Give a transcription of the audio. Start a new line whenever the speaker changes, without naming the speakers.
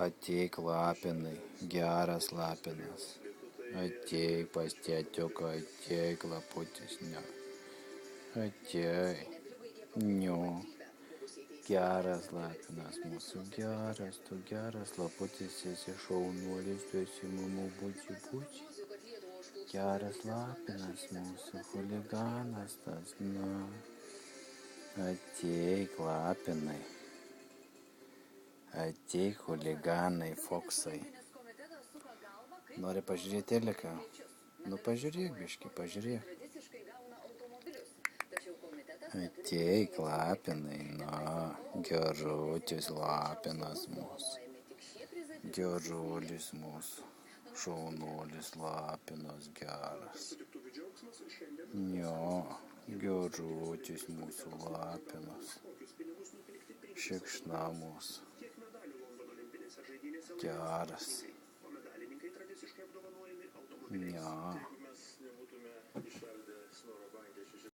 Ateik lapinai, geras lapinas. Ateik pas tėtiuką, ateik laputis, ne. Ateik, niu. Geras lapinas mūsų, geras, tu geras laputis, esi šaunuolis, tu esi mamų buči. Geras lapinas mūsų, chuliganas tas, na. Ateik lapinai. Ateik chuliganai, foksai. Nori pažiūrėti teliką? Nu pažiūrėk, biškį, pažiūrėk. Ateik lapinai, na, gerutis lapinas mūsų. Gerulis mūsų, šaunuolis lapinas geras. Jo, gerutis mūsų lapinas. Šikšna mūsų. Geras. Ja.